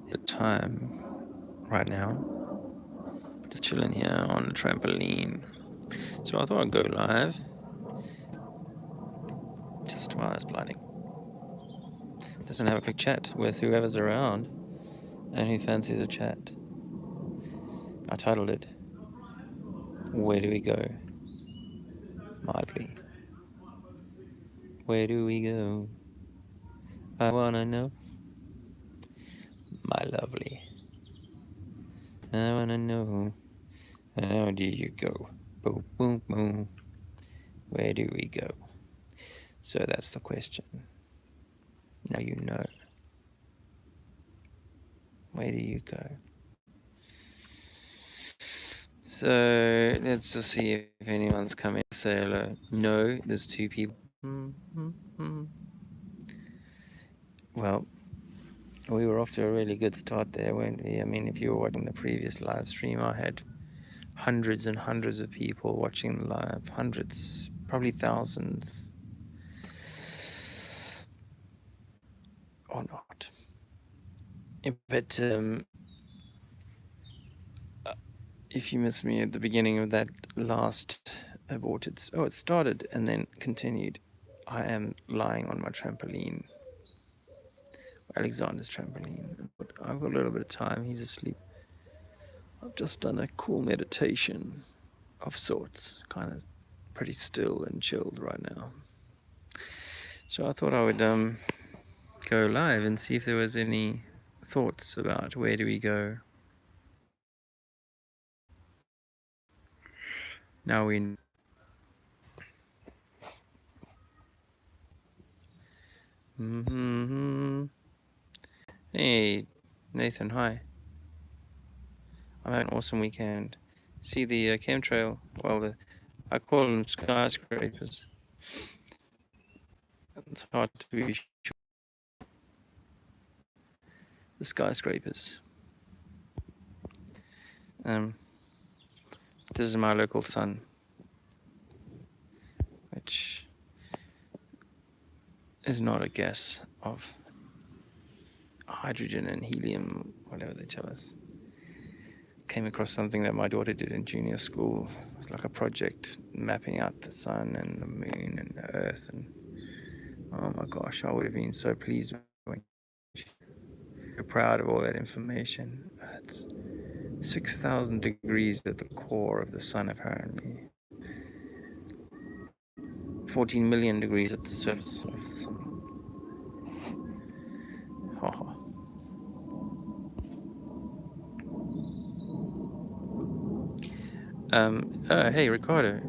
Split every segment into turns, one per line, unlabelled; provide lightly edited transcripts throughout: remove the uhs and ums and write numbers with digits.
the time right now. Just chilling here on the trampoline. So I thought I'd go live. Just while it's blinding. Just gonna have a quick chat with whoever's around and who fancies a chat. I titled it, Where Do We Go? Mildly. Where do we go? I wanna know. My lovely. I wanna know. How do you go? Boom, boom, boom. Where do we go? So that's the question. Now you know. Where do you go? So let's just see if anyone's coming to say hello. No, there's two people. Well, we were off to a really good start there, weren't we? I mean, if you were watching the previous live stream, I had hundreds and hundreds of people watching the live. Hundreds, probably thousands. Or not. But if you missed me at the beginning of that last aborted, it started and then continued. I am lying on my trampoline, Alexander's trampoline. But I've got a little bit of time. He's asleep. I've just done a cool meditation of sorts, kind of pretty still and chilled right now. So I thought I would go live and see if there was any thoughts about where do we go. Now we. Hey, Nathan, hi. I'm having an awesome weekend. See the chemtrail? Well, I call them skyscrapers. It's hard to be sure. The skyscrapers. This is my local sun, which is not a gas of hydrogen and helium, whatever they tell us. Came across something that my daughter did in junior school. It was like a project mapping out the sun and the moon and the earth, and oh my gosh, I would have been so pleased when you're proud of all that information. It's 6,000 degrees at the core of the sun, apparently. 14 million degrees at the surface of the sun. Haha. Hey, Ricardo.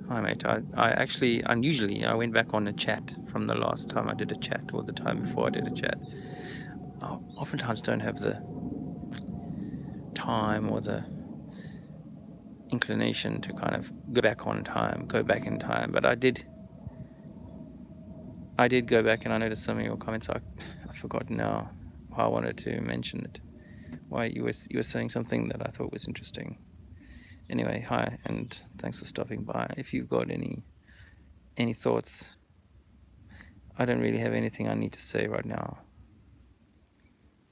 Hi, mate. I actually, unusually, I went back on a chat from the last time I did a chat, or the time before I did a chat. I oftentimes don't have the time or the inclination to kind of go back in time. But I did go back, and I noticed some of your comments. I forgot now why I wanted to mention it. Why you were saying something that I thought was interesting. Anyway, hi, and thanks for stopping by. If you've got any thoughts, I don't really have anything I need to say right now,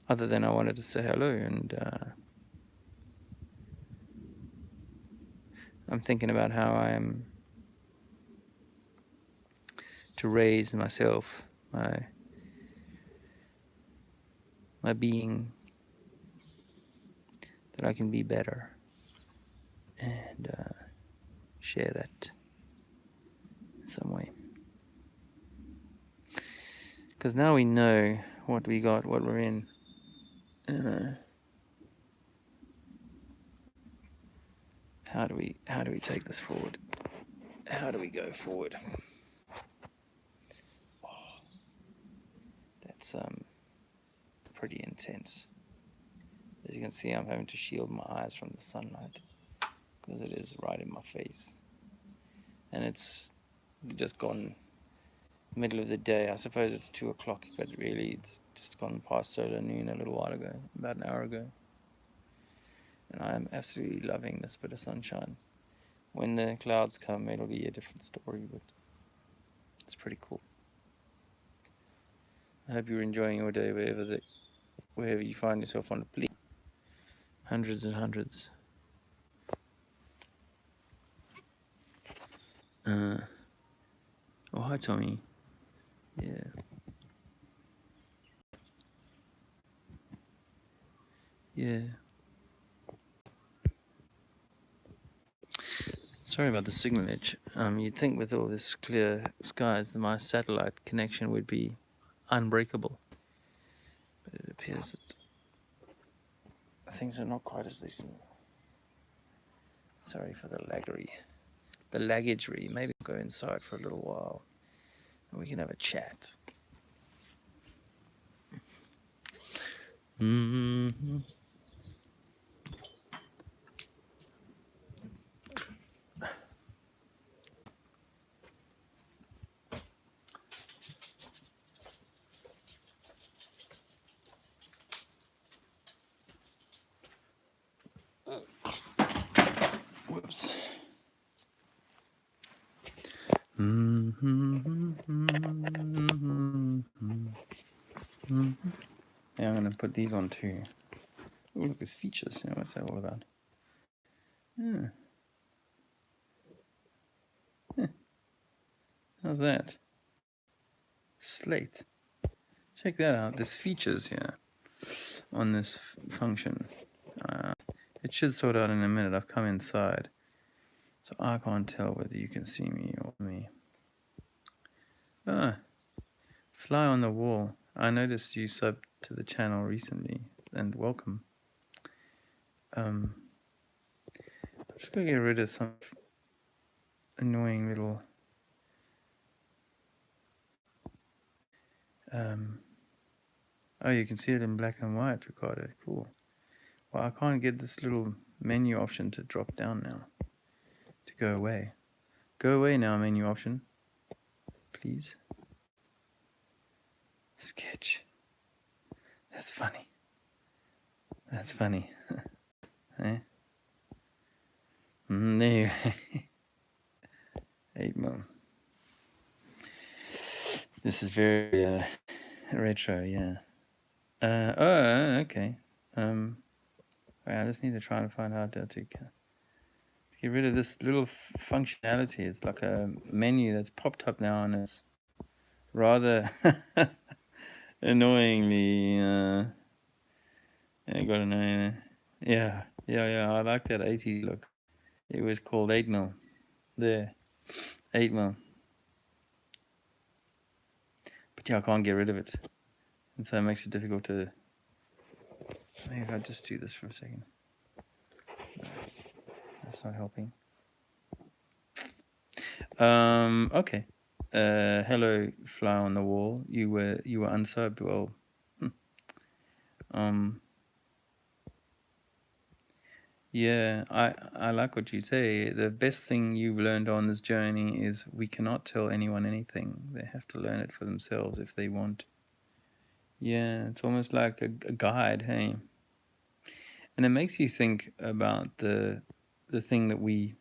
other than I wanted to say hello, and I'm thinking about how I am to raise myself, my being, that I can be better, and share that in some way. Because now we know what we got, what we're in, and how do we take this forward? How do we go forward? Oh, that's pretty intense. As you can see, I'm having to shield my eyes from the sunlight because it is right in my face, and it's just gone middle of the day. I suppose it's 2 o'clock, but really it's just gone past solar noon a little while ago, about an hour ago. And I am absolutely loving this bit of sunshine. When the clouds come, it'll be a different story, but it's pretty cool. I hope you're enjoying your day wherever wherever you find yourself on the planet. Hundreds and hundreds. Oh, hi, Tommy. Yeah. Yeah. Sorry about the signal edge. You'd think with all this clear skies that my satellite connection would be unbreakable. But it appears that things are not quite as they seem. Sorry for the laggagery. Maybe I'll go inside for a little while and we can have a chat. Mm-hmm. Whoops. Yeah, I'm gonna put these on too. Oh, look, there's features. You know, what's that all about? Yeah. How's that? Slate. Check that out. There's features here on this function. It should sort out in a minute. I've come inside, so I can't tell whether you can see me or me. Fly on the wall. I noticed you subbed to the channel recently, and welcome. I'm just gonna get rid of some annoying little oh, you can see it in black and white, Ricardo. Cool. Well, I can't get this little menu option to drop down now. To go away. Go away now, menu option. Please. Sketch. That's funny. That's funny. Eh? There you go. 8mm. This is very retro, yeah. Oh, okay. Wait, I just need to try and find out how to get rid of this little functionality. It's like a menu that's popped up now, and it's rather annoyingly. I got to know. Yeah. I like that 80 look. It was called 8mm. There, 8mm. But yeah, I can't get rid of it, and so it makes it difficult to. Maybe I'll just do this for a second. That's not helping. Okay. Hello, fly on the wall. You were unsubbed. Well, yeah. I like what you say. The best thing you've learned on this journey is we cannot tell anyone anything. They have to learn it for themselves if they want. Yeah, it's almost like a guide, hey. And it makes you think about the thing that we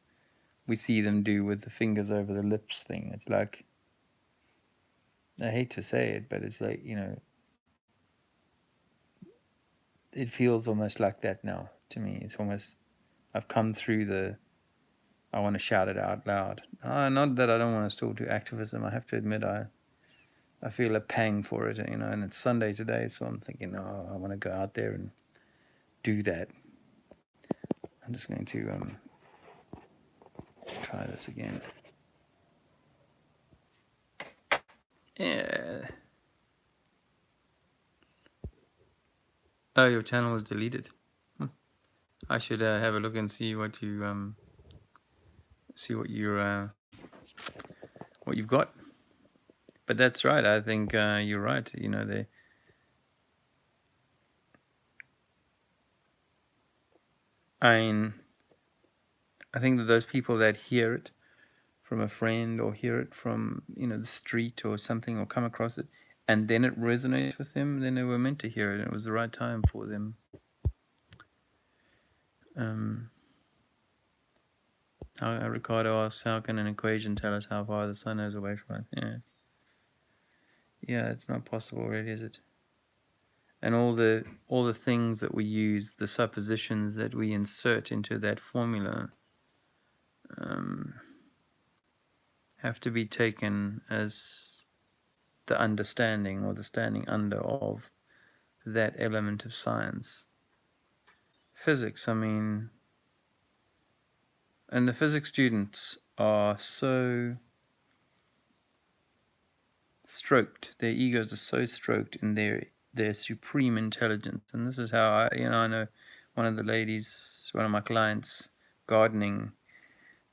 see them do with the fingers over the lips thing. It's like, I hate to say it, but it's like, it feels almost like that now to me. It's almost, I've come through I want to shout it out loud. Not that I don't want to still do activism. I have to admit, I feel a pang for it, and it's Sunday today, so I'm thinking, I want to go out there and do that. I'm just going to try this again. Yeah. Oh, your channel was deleted. I should have a look and see what you what you've got. But that's right. I think you're right. I think that those people that hear it from a friend or hear it from the street or something, or come across it, and then it resonates with them, then they were meant to hear it, and it was the right time for them. Ricardo asks, how can an equation tell us how far the sun is away from us? Yeah, it's not possible, really, is it? and all the things that we use, the suppositions that we insert into that formula, have to be taken as the understanding or the standing under of that element of science. Physics, I mean, and the physics students are so stroked, their egos are so stroked in their supreme intelligence. And this is how I know one of the ladies, one of my clients, gardening,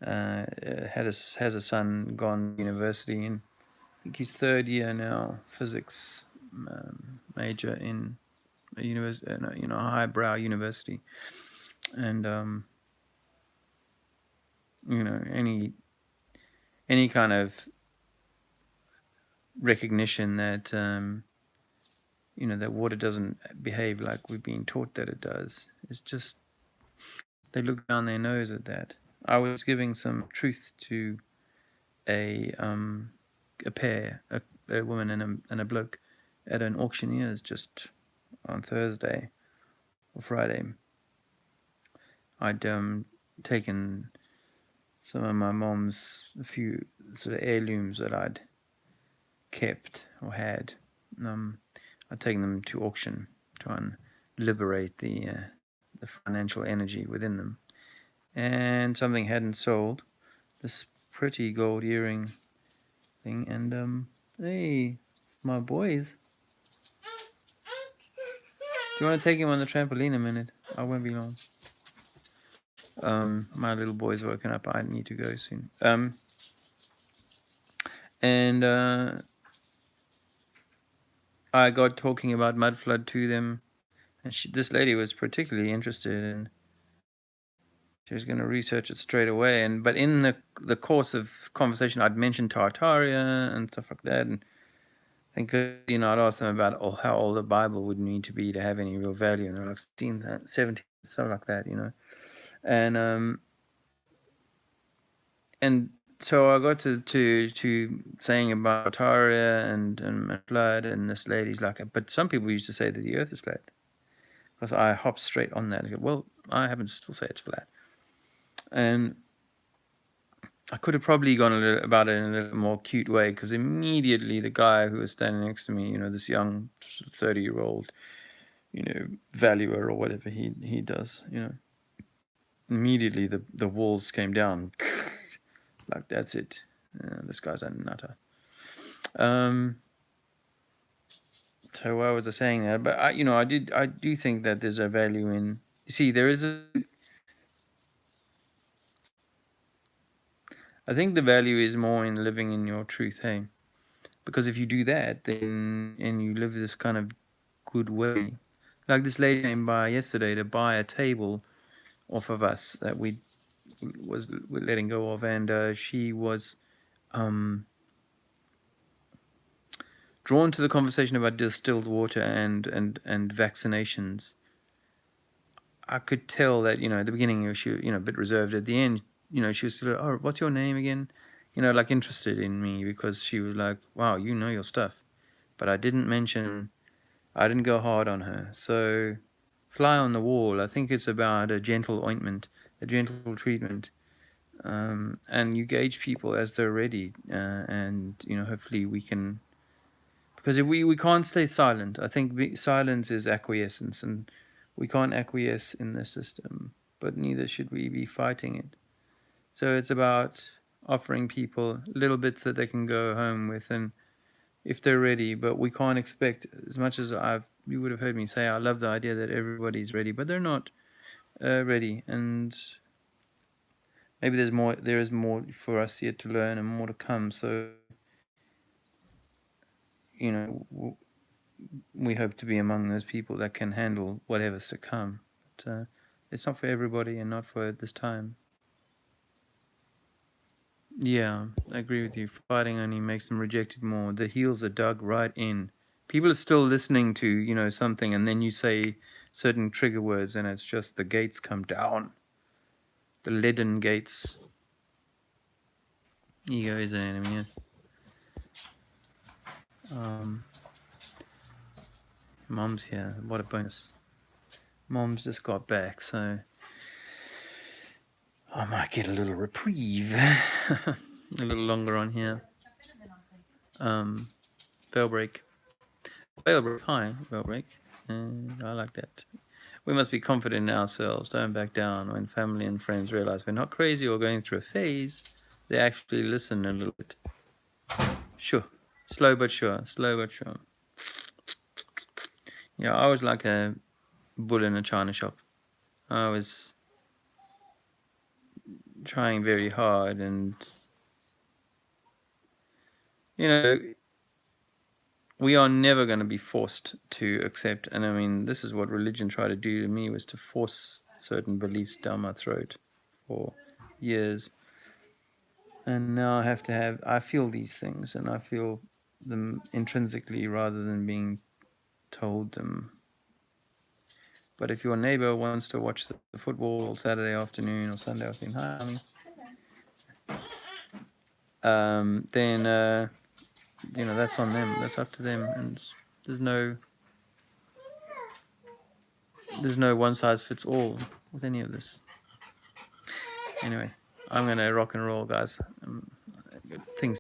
has a son gone to university, and I think he's third year now, physics major in a university, a highbrow university, and any kind of recognition that that water doesn't behave like we've been taught that it does. It's just they look down their nose at that. I was giving some truth to a pair, a woman and a bloke, at an auctioneer's just on Thursday or Friday. I'd taken some of my mom's a few sort of heirlooms that I'd kept or had. I'd taken them to auction, try and liberate the financial energy within them. And something hadn't sold, this pretty gold earring thing, and hey, it's my boys. Do you want to take him on the trampoline a minute? I won't be long. My little boy's woken up. I need to go soon. And I got talking about mud flood to them, and this lady was particularly interested, and she was going to research it straight away. But in the course of conversation, I'd mentioned Tartaria and stuff like that, and I'd asked them about how old the Bible would need to be to have any real value, and they're like 16, 17, something like that, and so I got to saying about Tartaria and flood, and this lady's like, but some people used to say that the Earth is flat. Because I hopped straight on that. I go, well, I happen to still say it's flat, and I could have probably gone about it in a little more cute way, because immediately the guy who was standing next to me, this young 30-year-old, valuer or whatever he does, immediately the walls came down. Like, that's it. This guy's a nutter. So why was I saying that? But I do think that there's a value in. You see, I think the value is more in living in your truth, hey? Because if you do that, then and you live this kind of good way, like this lady came by yesterday to buy a table off of us that we're letting go of, and she was drawn to the conversation about distilled water and vaccinations. I could tell that at the beginning she a bit reserved. At the end, she was sort of, oh, what's your name again? Like interested in me, because she was like, wow, you know your stuff. But I didn't go hard on her. So fly on the wall. I think it's about a gentle ointment, a gentle treatment. And you gauge people as they're ready, and hopefully we can, because if we can't stay silent. I think silence is acquiescence, and we can't acquiesce in the system, but neither should we be fighting it. So it's about offering people little bits that they can go home with, and if they're ready. But we can't expect, as much as you would have heard me say, I love the idea that everybody's ready, but they're not ready, and maybe there is more for us yet to learn and more to come. So we hope to be among those people that can handle whatever's to come. But it's not for everybody, and not for this time. Yeah, I agree with you. Fighting only makes them rejected more. The heels are dug right in. People are still listening to, something, and then you say certain trigger words, and it's just the gates come down. The leaden gates. Ego is an enemy, yes. Mom's here. What a bonus. Mom's just got back, so I might get a little reprieve. A little longer on here. Bell break. Bell break. Hi, bell break. I like that. We must be confident in ourselves. Don't back down. When family and friends realize we're not crazy or going through a phase, they actually listen a little bit. Sure. Slow but sure. Slow but sure. Yeah, I was like a bull in a china shop. I was trying very hard, and we are never going to be forced to accept. And I mean, this is what religion tried to do to me, was to force certain beliefs down my throat for years. And now I feel these things, and I feel them intrinsically rather than being told them. But if your neighbor wants to watch the football Saturday afternoon or Sunday afternoon, then that's on them. That's up to them, and there's no one size fits all with any of this. Anyway, I'm gonna rock and roll, guys. Things